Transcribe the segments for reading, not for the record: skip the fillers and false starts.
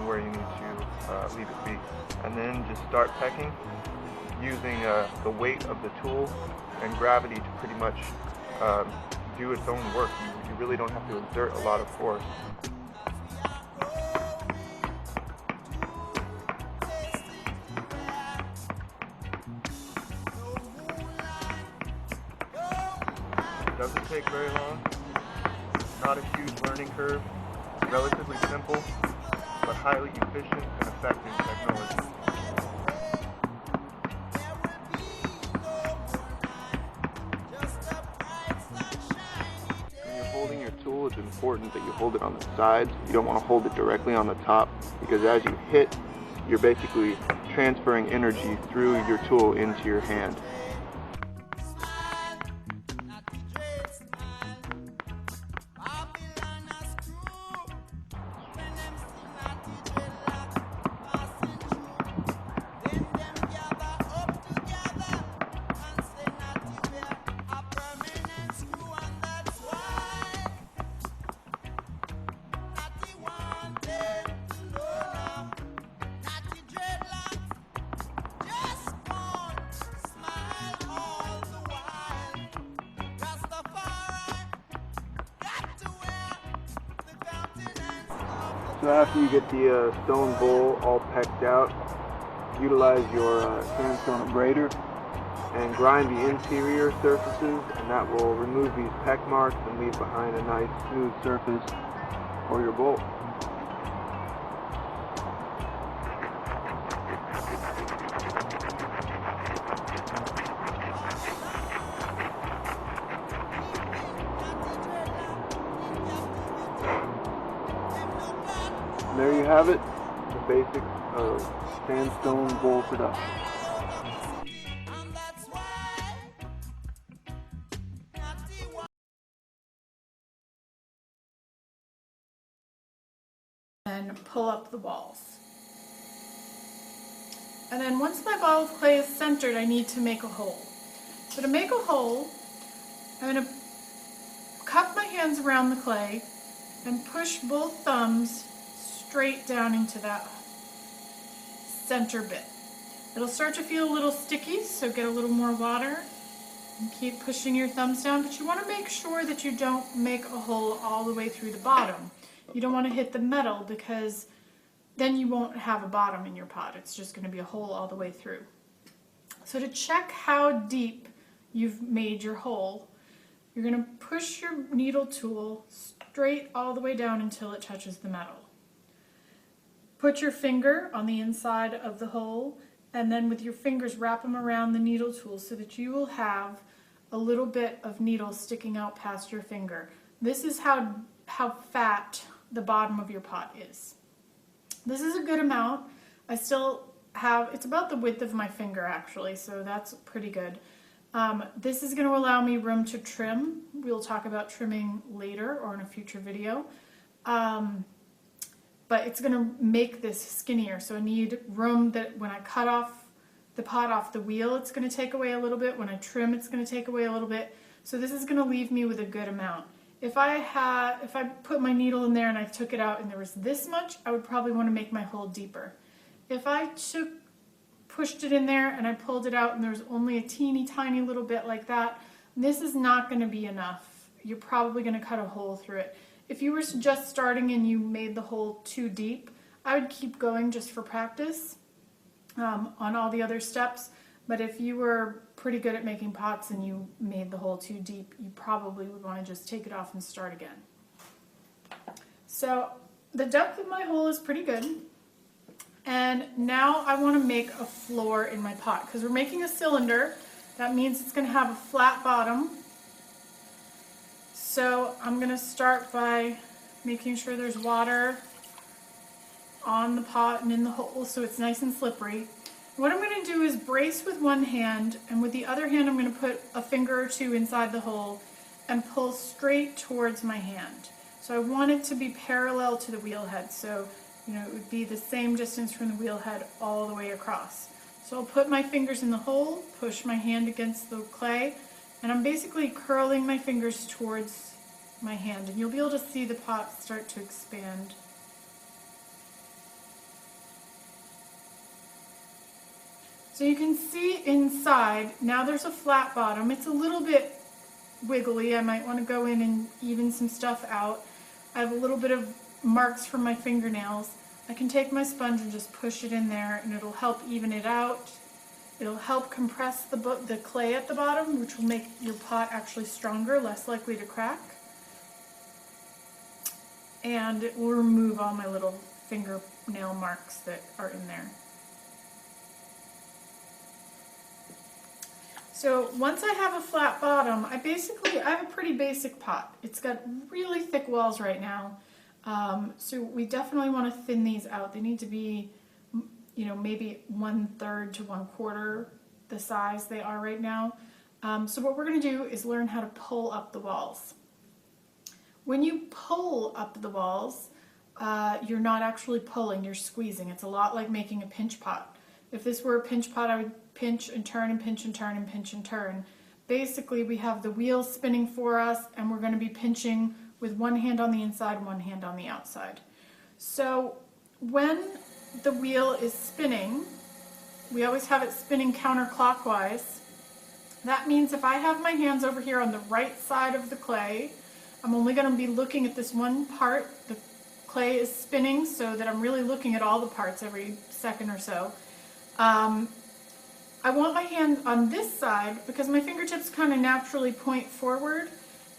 and where you need to leave it be. And then just start pecking using the weight of the tool and gravity to pretty much do its own work. You really don't have to exert a lot of force. It doesn't take very long. Not a huge learning curve. Relatively simple, but highly efficient and effective technology. When you're holding your tool, it's important that you hold it on the sides. You don't want to hold it directly on the top, because as you hit, you're basically transferring energy through your tool into your hand. So after you get the stone bowl all pecked out, utilize your sandstone abrader and grind the interior surfaces, and that will remove these peck marks and leave behind a nice smooth surface for your bowl. And there you have it, the basics of sandstone bowl production. And pull up the balls. And then once my ball of clay is centered, I need to make a hole. So to make a hole, I'm going to cup my hands around the clay and push both thumbs straight down into that center bit. It'll start to feel a little sticky, so get a little more water and keep pushing your thumbs down, but you want to make sure that you don't make a hole all the way through the bottom. You don't want to hit the metal, because then you won't have a bottom in your pot. It's just going to be a hole all the way through. So to check how deep you've made your hole, you're going to push your needle tool straight all the way down until it touches the metal. Put your finger on the inside of the hole, and then with your fingers wrap them around the needle tool so that you will have a little bit of needle sticking out past your finger. This is how fat the bottom of your pot is. This is a good amount. I still have, it's about the width of my finger actually, so that's pretty good. This is going to allow me room to trim. We'll talk about trimming later or in a future video. But it's going to make this skinnier, so I need room that when I cut off the pot off the wheel, it's going to take away a little bit. When I trim, it's going to take away a little bit. So this is going to leave me with a good amount. If I put my needle in there and I took it out and there was this much, I would probably want to make my hole deeper. If I pushed it in there and I pulled it out and there's only a teeny tiny little bit like that, this is not going to be enough. You're probably going to cut a hole through it. If you were just starting and you made the hole too deep, I would keep going just for practice on all the other steps. But if you were pretty good at making pots and you made the hole too deep, you probably would want to just take it off and start again. So the depth of my hole is pretty good. And now I want to make a floor in my pot, because we're making a cylinder. That means it's going to have a flat bottom. So I'm going to start by making sure there's water on the pot and in the hole so it's nice and slippery. What I'm going to do is brace with one hand, and with the other hand I'm going to put a finger or two inside the hole and pull straight towards my hand. So I want it to be parallel to the wheel head, so it would be the same distance from the wheel head all the way across. So I'll put my fingers in the hole, push my hand against the clay, and I'm basically curling my fingers towards my hand, and you'll be able to see the pot start to expand. So you can see inside, now there's a flat bottom. It's a little bit wiggly. I might want to go in and even some stuff out. I have a little bit of marks from my fingernails. I can take my sponge and just push it in there and it'll help even it out. It'll help compress the clay at the bottom, which will make your pot actually stronger, less likely to crack. And it will remove all my little fingernail marks that are in there. So once I have a flat bottom, I have a pretty basic pot. It's got really thick walls right now. So we definitely want to thin these out. They need to be, maybe 1/3 to 1/4 the size they are right now. So what we're going to do is learn how to pull up the walls. When you pull up the walls, you're not actually pulling, you're squeezing. It's a lot like making a pinch pot. If this were a pinch pot, I would pinch and turn and pinch and turn and pinch and turn. Basically, we have the wheel spinning for us, and we're going to be pinching with one hand on the inside, one hand on the outside. So when the wheel is spinning, we always have it spinning counterclockwise. That means if I have my hands over here on the right side of the clay, I'm only going to be looking at this one part. The clay is spinning so that I'm really looking at all the parts every second or so. I want my hand on this side because my fingertips kind of naturally point forward,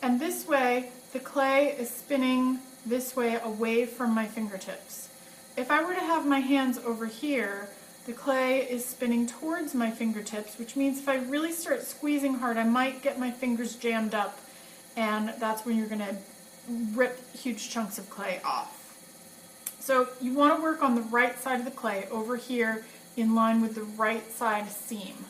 and this way the clay is spinning this way away from my fingertips. If I were to have my hands over here, the clay is spinning towards my fingertips, which means if I really start squeezing hard, I might get my fingers jammed up, and that's when you're going to rip huge chunks of clay off. So you want to work on the right side of the clay over here in line with the right side seam.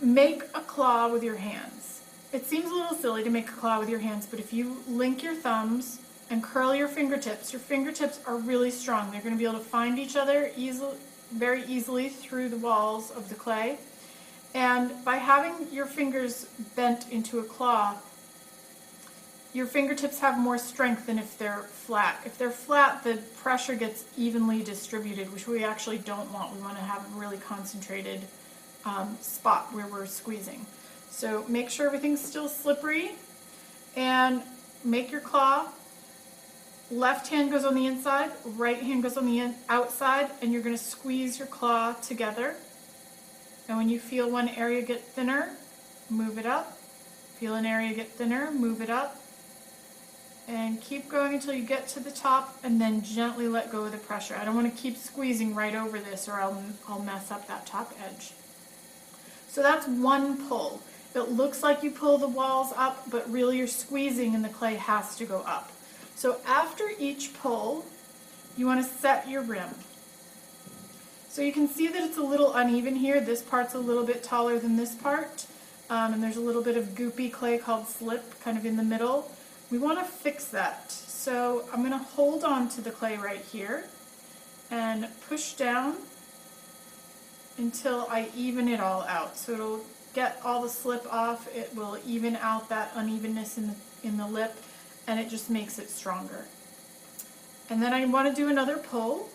Make a claw with your hands. It seems a little silly to make a claw with your hands, but if you link your thumbs and curl your fingertips are really strong. They're going to be able to find each other very easily through the walls of the clay. And by having your fingers bent into a claw, your fingertips have more strength than if they're flat. If they're flat, the pressure gets evenly distributed, which we actually don't want. We want to have a really concentrated spot where we're squeezing. So make sure everything's still slippery and make your claw. Left hand goes on the inside, right hand goes on the outside, and you're going to squeeze your claw together. And when you feel one area get thinner, move it up. Feel an area get thinner, move it up. And keep going until you get to the top, and then gently let go of the pressure. I don't want to keep squeezing right over this, or I'll mess up that top edge. So that's one pull. It looks like you pull the walls up, but really you're squeezing and the clay has to go up. So after each pull, you want to set your rim. So you can see that it's a little uneven here. This part's a little bit taller than this part, and there's a little bit of goopy clay called slip kind of in the middle. We want to fix that. So I'm going to hold on to the clay right here and push down until I even it all out. So it'll get all the slip off, it will even out that unevenness in the lip, and it just makes it stronger. And then I want to do another pull.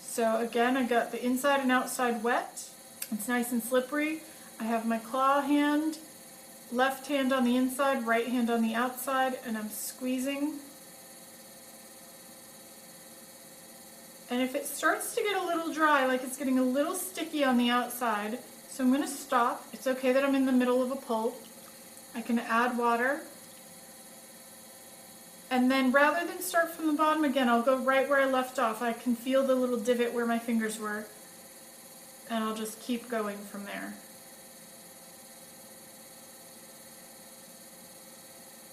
So again, I got the inside and outside wet. It's nice and slippery. I have my claw hand, left hand on the inside, right hand on the outside, and I'm squeezing. And if it starts to get a little dry, like it's getting a little sticky on the outside, so I'm going to stop. It's okay that I'm in the middle of a pull. I can add water. And then rather than start from the bottom again, I'll go right where I left off. I can feel the little divot where my fingers were, and I'll just keep going from there.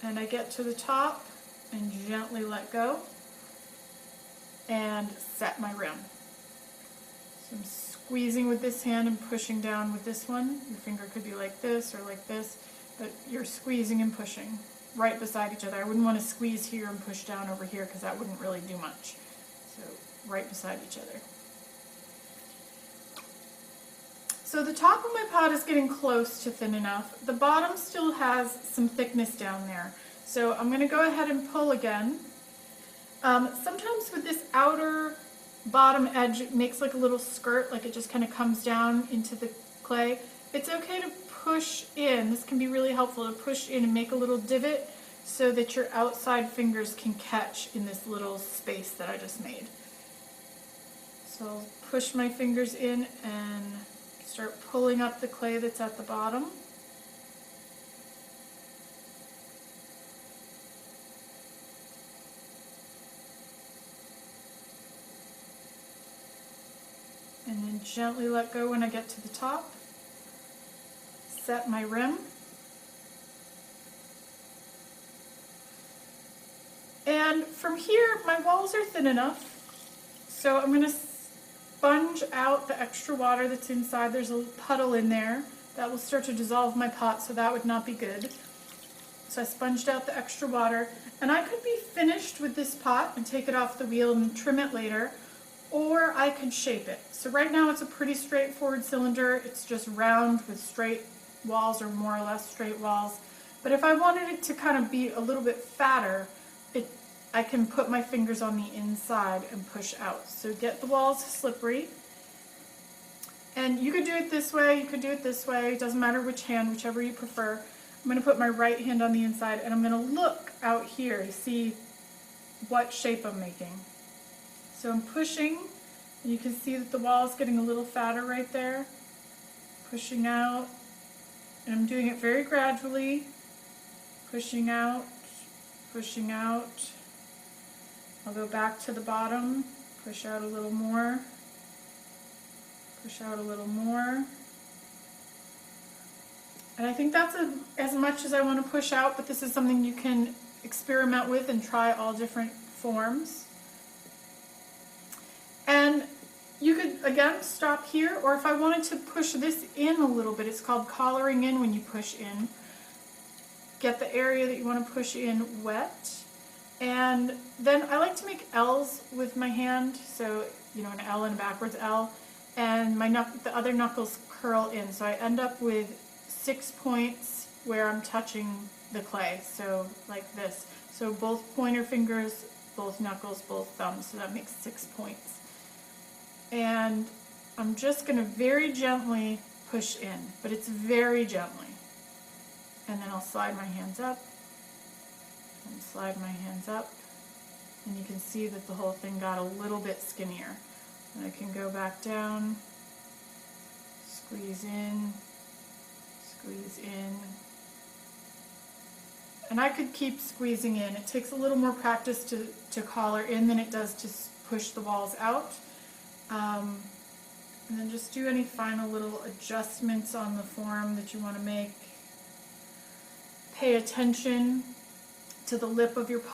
And I get to the top and gently let go and set my rim. So I'm squeezing with this hand and pushing down with this one. Your finger could be like this or like this, but you're squeezing and pushing right beside each other. I wouldn't want to squeeze here and push down over here because that wouldn't really do much. So right beside each other. So the top of my pot is getting close to thin enough. The bottom still has some thickness down there. So I'm going to go ahead and pull again. Sometimes with this outer bottom edge makes like a little skirt, like it just kind of comes down into the clay. It's okay to push in. This can be really helpful to push in and make a little divot so that your outside fingers can catch in this little space that I just made. So I'll push my fingers in and start pulling up the clay that's at the bottom. And then gently let go when I get to the top. Set my rim. And from here, my walls are thin enough, so I'm going to sponge out the extra water that's inside. There's a puddle in there that will start to dissolve my pot, so that would not be good. So I sponged out the extra water, and I could be finished with this pot and take it off the wheel and trim it later, or I could shape it. So right now it's a pretty straightforward cylinder. It's just round with straight walls, or more or less straight walls. But if I wanted it to kind of be a little bit fatter, I can put my fingers on the inside and push out. So get the walls slippery. And you could do it this way, you could do it this way, it doesn't matter which hand, whichever you prefer. I'm going to put my right hand on the inside and I'm going to look out here to see what shape I'm making. So I'm pushing, and you can see that the wall is getting a little fatter right there. Pushing out, and I'm doing it very gradually. Pushing out, pushing out. I'll go back to the bottom, push out a little more, push out a little more. And I think that's as much as I want to push out, but this is something you can experiment with and try all different forms. And you could, again, stop here, or if I wanted to push this in a little bit, it's called collaring in when you push in. Get the area that you want to push in wet. And then I like to make L's with my hand, so an L and a backwards L, and the other knuckles curl in, so I end up with 6 points where I'm touching the clay, so like this. So both pointer fingers, both knuckles, both thumbs, so that makes 6 points. And I'm just going to very gently push in, but it's very gently. And then I'll slide my hands up. And slide my hands up, and you can see that the whole thing got a little bit skinnier. And I can go back down, squeeze in, and I could keep squeezing in. It takes a little more practice to collar in than it does to push the walls out. And then just do any final little adjustments on the form that you want to make. Pay attention to the lip of your pot.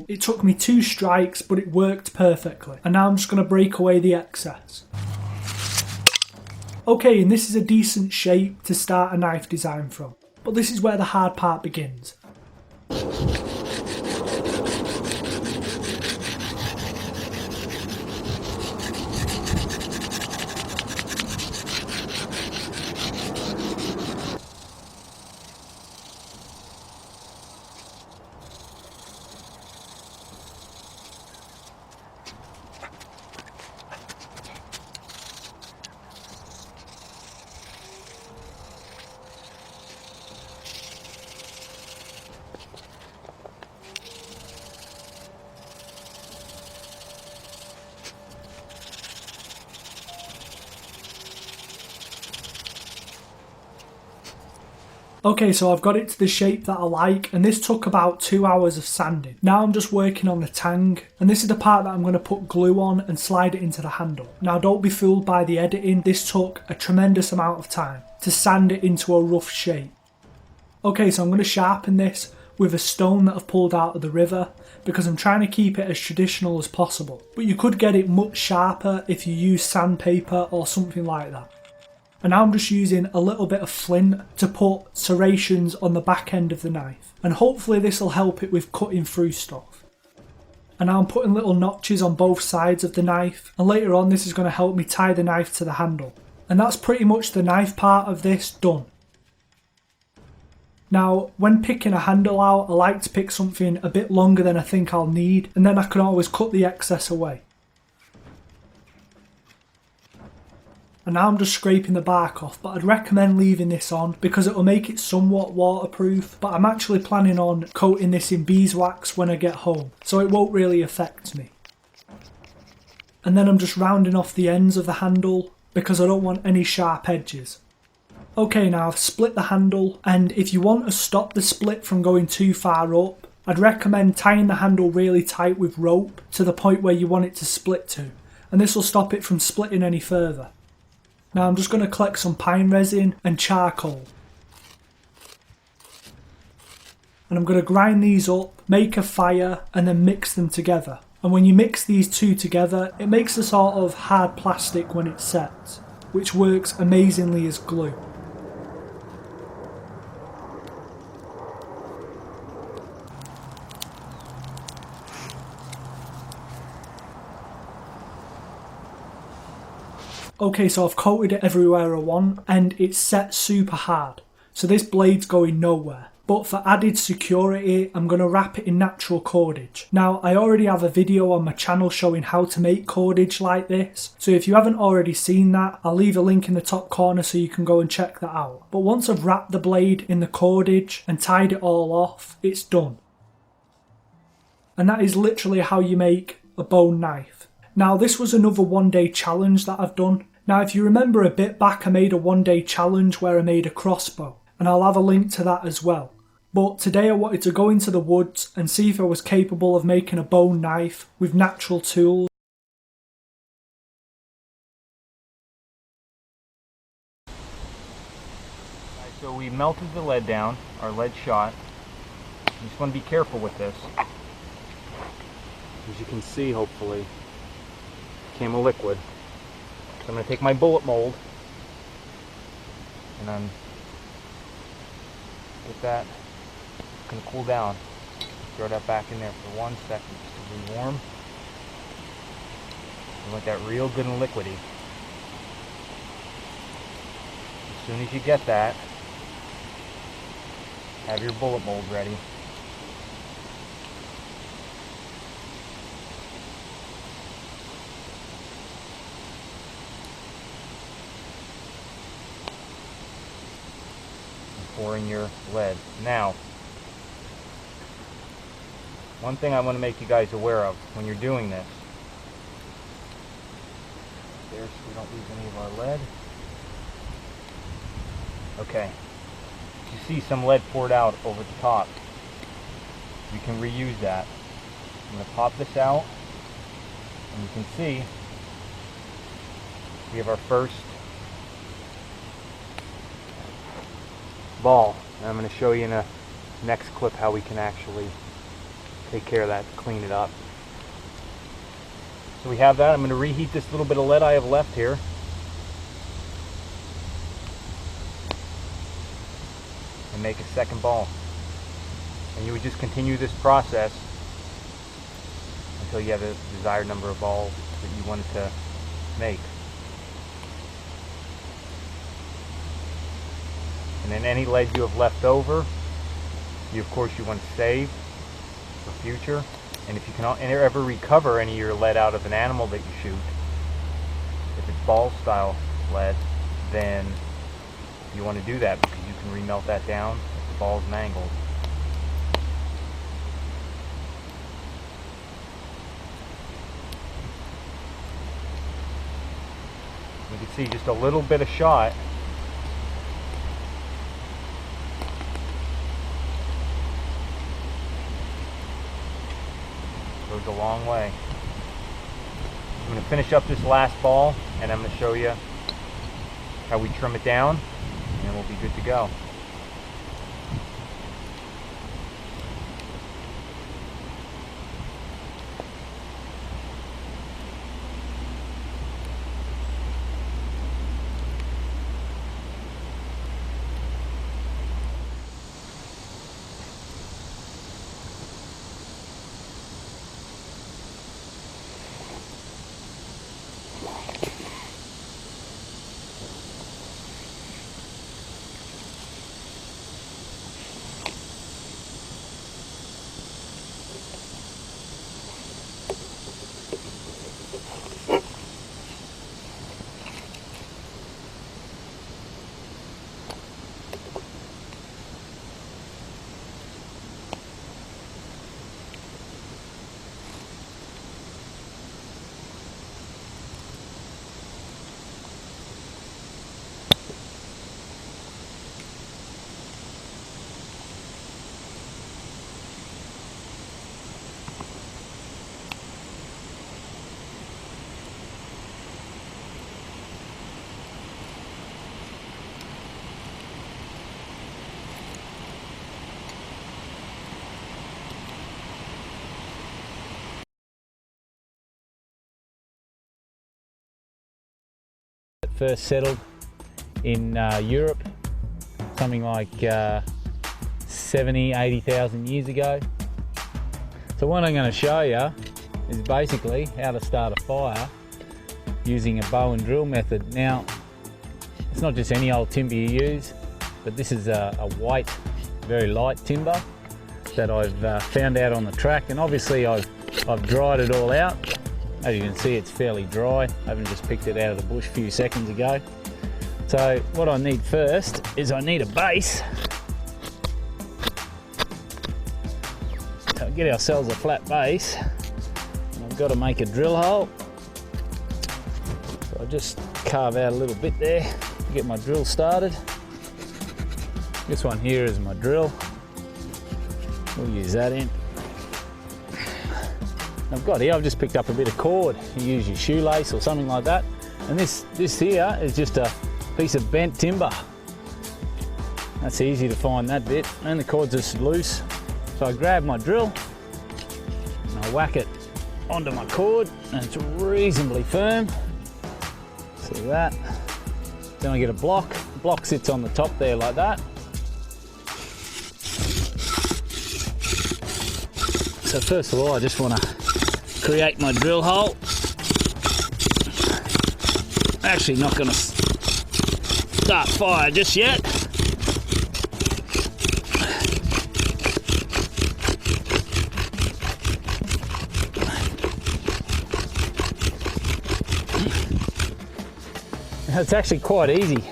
It took me 2 strikes, but it worked perfectly. And now I'm just going to break away the excess. Okay, and this is a decent shape to start a knife design from. But this is where the hard part begins. Okay, so I've got it to the shape that I like, and this took about 2 hours of sanding. Now I'm just working on the tang, and this is the part that I'm going to put glue on and slide it into the handle. Now don't be fooled by the editing, this took a tremendous amount of time to sand it into a rough shape. Okay, so I'm going to sharpen this with a stone that I've pulled out of the river, because I'm trying to keep it as traditional as possible. But you could get it much sharper if you use sandpaper or something like that. And now I'm just using a little bit of flint to put serrations on the back end of the knife. And hopefully this will help it with cutting through stuff. And now I'm putting little notches on both sides of the knife. And later on this is going to help me tie the knife to the handle. And that's pretty much the knife part of this done. Now, when picking a handle out, I like to pick something a bit longer than I think I'll need. And then I can always cut the excess away. And now I'm just scraping the bark off, but I'd recommend leaving this on because it will make it somewhat waterproof, but I'm actually planning on coating this in beeswax when I get home, so it won't really affect me. And then I'm just rounding off the ends of the handle because I don't want any sharp edges. Okay, now I've split the handle, and if you want to stop the split from going too far up, I'd recommend tying the handle really tight with rope to the point where you want it to split to, and this will stop it from splitting any further. Now I'm just going to collect some pine resin and charcoal. And I'm going to grind these up, make a fire, and then mix them together. And when you mix these two together, it makes a sort of hard plastic when it sets, which works amazingly as glue. Okay, so I've coated it everywhere I want, and it's set super hard, so this blade's going nowhere. But for added security, I'm going to wrap it in natural cordage. Now, I already have a video on my channel showing how to make cordage like this, so if you haven't already seen that, I'll leave a link in the top corner so you can go and check that out. But once I've wrapped the blade in the cordage and tied it all off, it's done. And that is literally how you make a bone knife. Now, this was another one-day challenge that I've done. Now, if you remember a bit back, I made a one-day challenge where I made a crossbow, and I'll have a link to that as well. But today I wanted to go into the woods and see if I was capable of making a bone knife with natural tools. Alright, so we melted the lead down, our lead shot. You just want to be careful with this. As you can see, hopefully, it came a liquid. So I'm going to take my bullet mold and then get that. It's going to cool down. Throw that back in there for 1 second just to rewarm. You want that real good and liquidy. As soon as you get that, have your bullet mold ready. Pour in your lead. Now, one thing I want to make you guys aware of when you're doing this, there so we don't lose any of our lead. Okay, you see some lead poured out over the top. You can reuse that. I'm going to pop this out, and you can see we have our first ball. And I'm going to show you in a next clip how we can actually take care of that, clean it up. So we have that. I'm going to reheat this little bit of lead I have left here. And make a second ball. And you would just continue this process until you have the desired number of balls that you wanted to make. And then any lead you have left over, you of course you want to save for future. And if you can ever recover any of your lead out of an animal that you shoot, if it's ball style lead, then you want to do that because you can remelt that down if the ball's mangled. You can see just a little bit of shot. Goes a long way. I'm going to finish up this last ball and I'm going to show you how we trim it down and we'll be good to go. First settled in Europe, something like 70,000-80,000 years ago. So what I'm going to show you is basically how to start a fire using a bow and drill method. Now, it's not just any old timber you use, but this is a white, very light timber that I've found out on the track, and obviously I've dried it all out. As you can see, it's fairly dry. I haven't just picked it out of the bush a few seconds ago. So what I need first is I need a base. So get ourselves a flat base. And I've got to make a drill hole. So I just carve out a little bit there to get my drill started. This one here is my drill. We'll use that in. I've just picked up a bit of cord. You use your shoelace or something like that. And this here is just a piece of bent timber. That's easy to find, that bit. And the cord's just loose. So I grab my drill and I whack it onto my cord, and it's reasonably firm. See that? Then I get a block. The block sits on the top there like that. So first of all, I just want to create my drill hole. Actually not going to start fire just yet. It's actually quite easy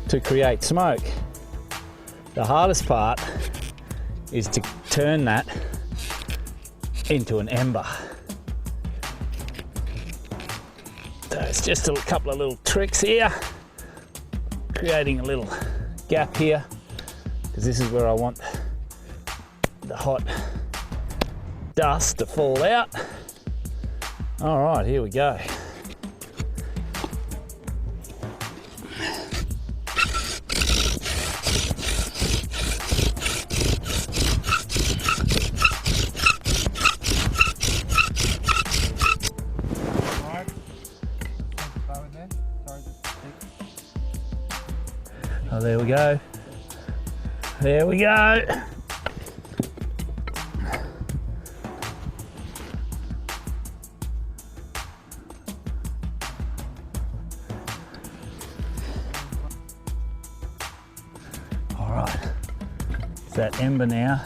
to create smoke. The hardest part is to turn that into an ember. So it's just a couple of little tricks here, creating a little gap here, because this is where I want the hot dust to fall out. All right, here we go. Oh, there we go. There we go. All right, it's that ember now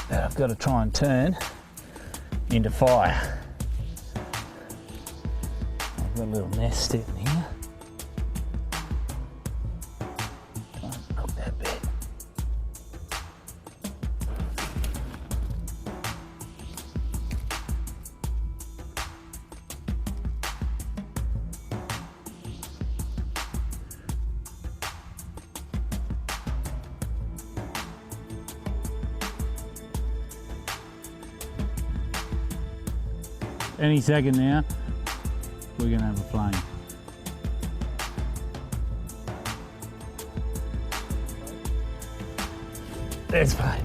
that I've got to try and turn into fire. I've got a little nest in here. Try and cook that bit. Any second now, we're gonna have a flame. There's flame.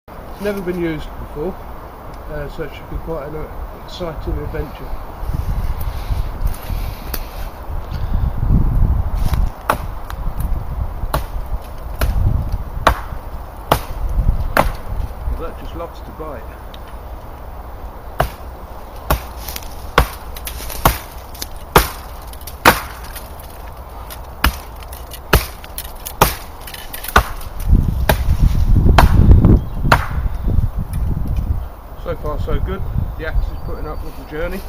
It's never been used before, so it should be quite an exciting adventure. Well, that just loves to bite. So far so good, the axe is putting up with the journey.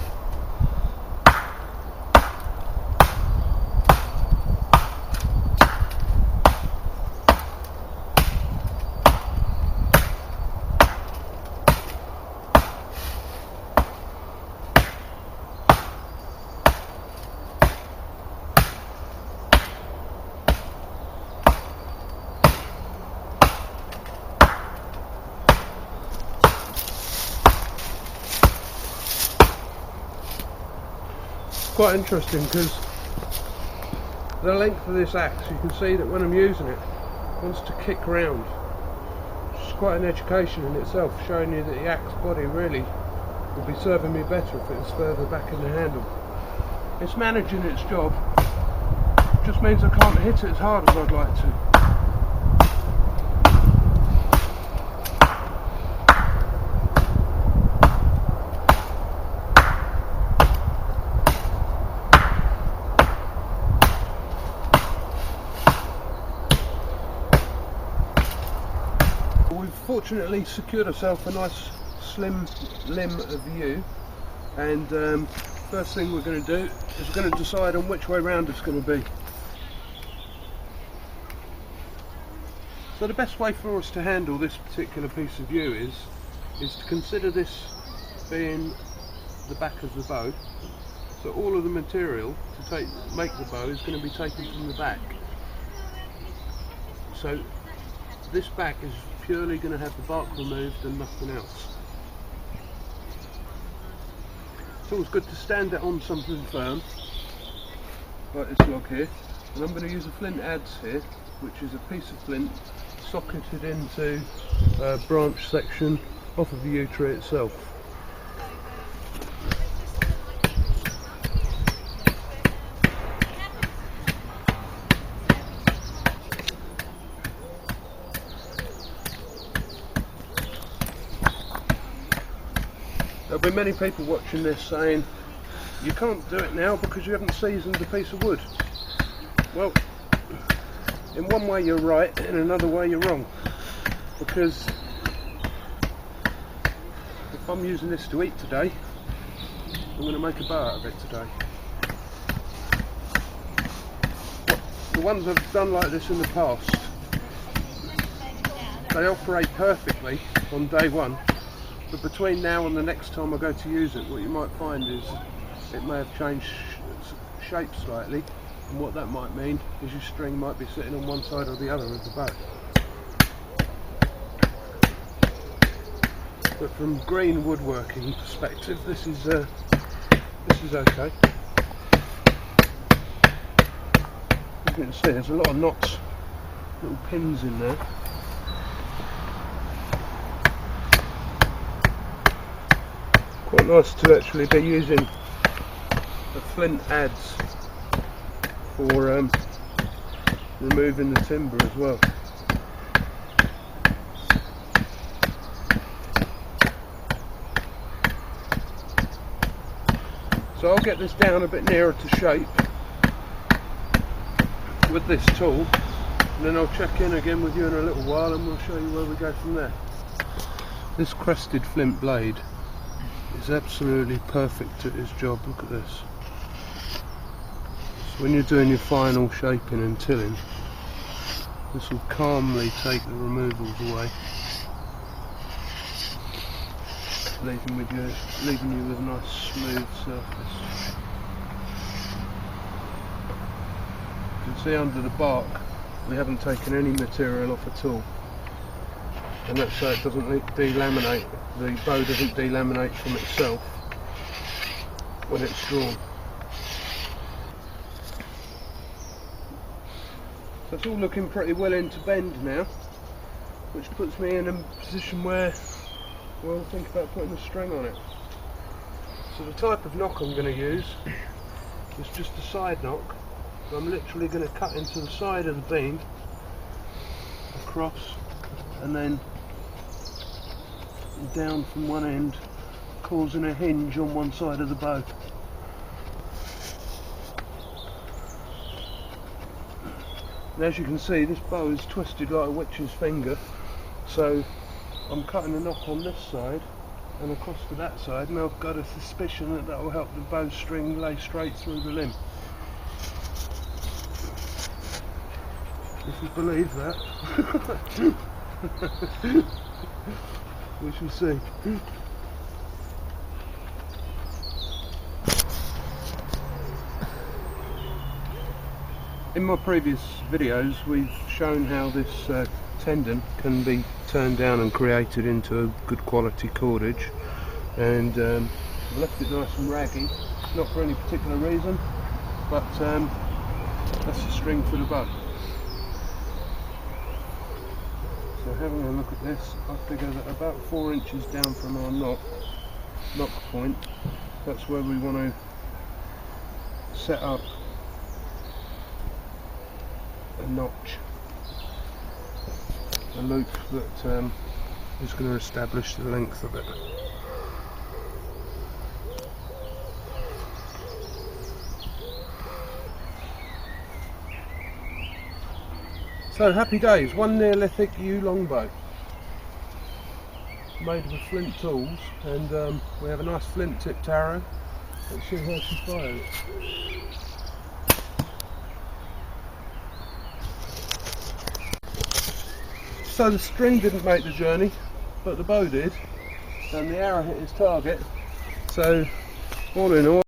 Quite interesting because the length of this axe, you can see that when I'm using it, it wants to kick round. It's quite an education in itself, showing you that the axe body really would be serving me better if it was further back in the handle. It's managing its job, just means I can't hit it as hard as I'd like to. We've fortunately secured ourselves a nice slim limb of view, and first thing we're going to do is we're going to decide on which way round it's going to be. So the best way for us to handle this particular piece of view is to consider this being the back of the bow. So all of the material to make the bow is going to be taken from the back. So this back is purely going to have the bark removed and nothing else. It's always good to stand it on something firm, like this log here, and I'm going to use a flint adze here, which is a piece of flint socketed into a branch section off of the yew tree itself. There'll be many people watching this saying, you can't do it now because you haven't seasoned a piece of wood. Well, in one way you're right, in another way you're wrong. Because if I'm using this to eat today, I'm going to make a bow out of it today. The ones I've done like this in the past, they operate perfectly on day one. But between now and the next time I go to use it, what you might find is it may have changed shape slightly, and what that might mean is your string might be sitting on one side or the other of the bow. But from green woodworking perspective, this is okay. You can see there's a lot of knots, little pins in there. Quite Nice to actually be using the flint adze for removing the timber as well. So I'll get this down a bit nearer to shape with this tool, and then I'll check in again with you in a little while and we'll show you where we go from there. This crested flint blade is absolutely perfect at its job. Look at this. So when you're doing your final shaping and tilling, this will calmly take the removals away, leaving you with a nice smooth surface. You can see under the bark we haven't taken any material off at all, and that's so it doesn't delaminate. The bow doesn't delaminate from itself when it's drawn. So it's all looking pretty well into bend now, which puts me in a position where we'll think about putting a string on it. So the type of knock I'm going to use is just a side knock. So I'm literally going to cut into the side of the beam, across, and then down from one end, causing a hinge on one side of the bow. And as you can see, this bow is twisted like a witch's finger, so I'm cutting a knock on this side and across to that side, and I've got a suspicion that that will help the bowstring lay straight through the limb. If you believe that. We shall see. In my previous videos we've shown how this tendon can be turned down and created into a good quality cordage, and I've left it nice and raggy, not for any particular reason, but that's the string for the bow. So having a look at this, I figure that about 4 inches down from our knock point, that's where we want to set up a notch, a loop that is going to establish the length of it. So happy days, one Neolithic yew longbow made with flint tools, and we have a nice flint tipped arrow. Let's see how she fires it. So the string didn't make the journey, but the bow did, and the arrow hit its target. So all in all,